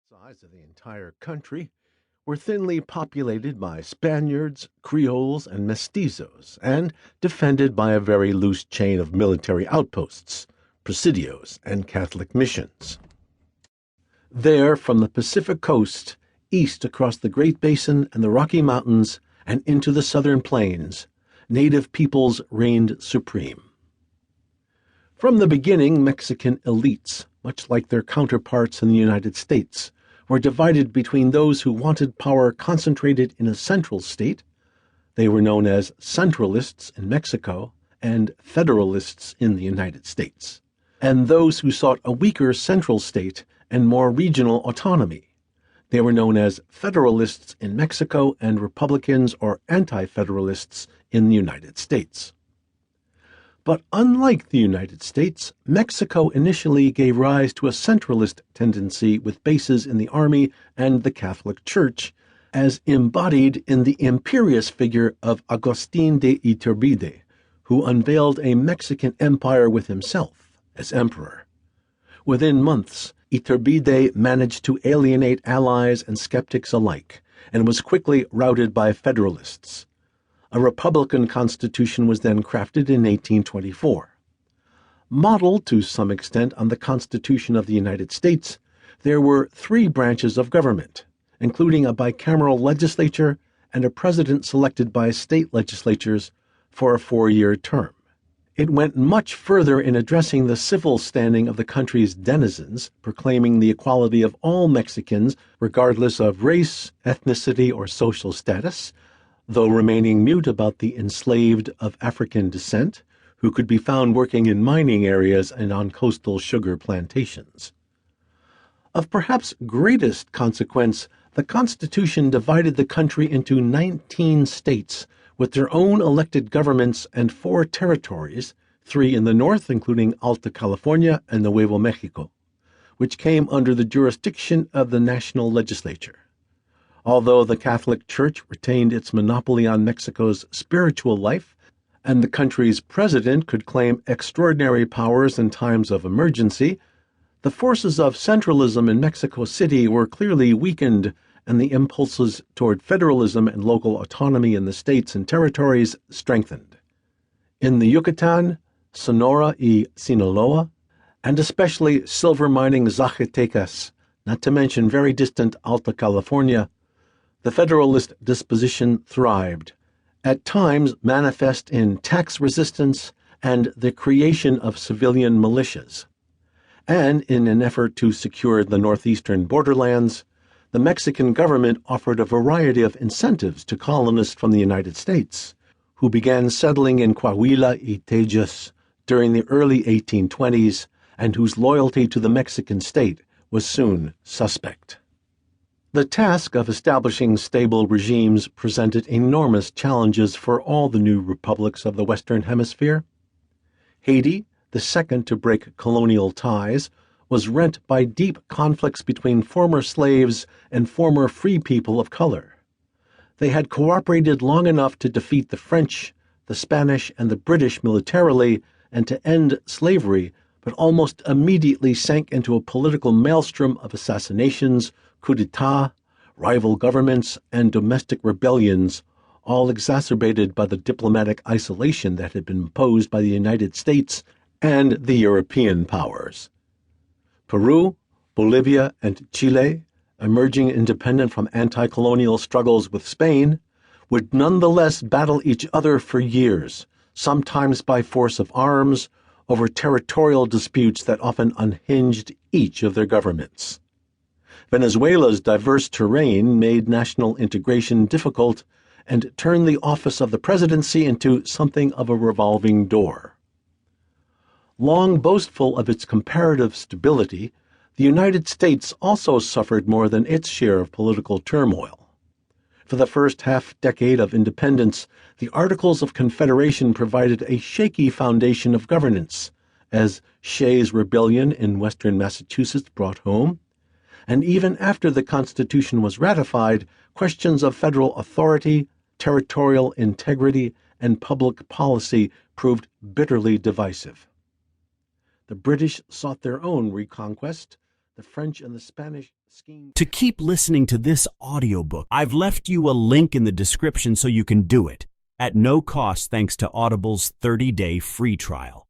Size of the entire country were thinly populated by Spaniards, Creoles, and mestizos, and defended by a very loose chain of military outposts, presidios, and Catholic missions. There, from the Pacific coast, east across the Great Basin and the Rocky Mountains, and into the southern plains, native peoples reigned supreme. From the beginning, Mexican elites, much like their counterparts in the United States, were divided between those who wanted power concentrated in a central state. They were known as Centralists in Mexico and Federalists in the United States, and those who sought a weaker central state and more regional autonomy. They were known as Federalists in Mexico and Republicans or Anti-Federalists in the United States. But unlike the United States, Mexico initially gave rise to a centralist tendency with bases in the army and the Catholic Church, as embodied in the imperious figure of Agustín de Iturbide, who unveiled a Mexican empire with himself as emperor. Within months, Iturbide managed to alienate allies and skeptics alike, and was quickly routed by Federalists. A republican constitution was then crafted in 1824. Modeled to some extent on the Constitution of the United States, there were three branches of government, including a bicameral legislature and a president selected by state legislatures for a 4-year term. It went much further in addressing the civil standing of the country's denizens, proclaiming the equality of all Mexicans regardless of race, ethnicity, or social status, though remaining mute about the enslaved of African descent, who could be found working in mining areas and on coastal sugar plantations. Of perhaps greatest consequence, the Constitution divided the country into 19 states with their own elected governments and 4 territories, 3 in the north, including Alta California and Nuevo Mexico, which came under the jurisdiction of the national legislature. Although the Catholic Church retained its monopoly on Mexico's spiritual life, and the country's president could claim extraordinary powers in times of emergency, the forces of centralism in Mexico City were clearly weakened, and the impulses toward federalism and local autonomy in the states and territories strengthened. In the Yucatan, Sonora y Sinaloa, and especially silver-mining Zacatecas, not to mention very distant Alta California, the Federalist disposition thrived, at times manifest in tax resistance and the creation of civilian militias. And in an effort to secure the northeastern borderlands, the Mexican government offered a variety of incentives to colonists from the United States, who began settling in Coahuila y Tejas during the early 1820s and whose loyalty to the Mexican state was soon suspect. The task of establishing stable regimes presented enormous challenges for all the new republics of the Western Hemisphere. Haiti, the second to break colonial ties, was rent by deep conflicts between former slaves and former free people of color. They had cooperated long enough to defeat the French, the Spanish, and the British militarily and to end slavery, but almost immediately sank into a political maelstrom of assassinations, coups d'etat, rival governments, and domestic rebellions, all exacerbated by the diplomatic isolation that had been imposed by the United States and the European powers. Peru, Bolivia, and Chile, emerging independent from anti-colonial struggles with Spain, would nonetheless battle each other for years, sometimes by force of arms, over territorial disputes that often unhinged each of their governments. Venezuela's diverse terrain made national integration difficult and turned the office of the presidency into something of a revolving door. Long boastful of its comparative stability, the United States also suffered more than its share of political turmoil. For the first half-decade of independence, the Articles of Confederation provided a shaky foundation of governance, as Shays' Rebellion in western Massachusetts brought home, and even after the Constitution was ratified, questions of federal authority, territorial integrity, and public policy proved bitterly divisive. The British sought their own reconquest, the French and the Spanish scheme. To keep listening to this audiobook, I've left you a link in the description so you can do it, at no cost thanks to Audible's 30-day free trial.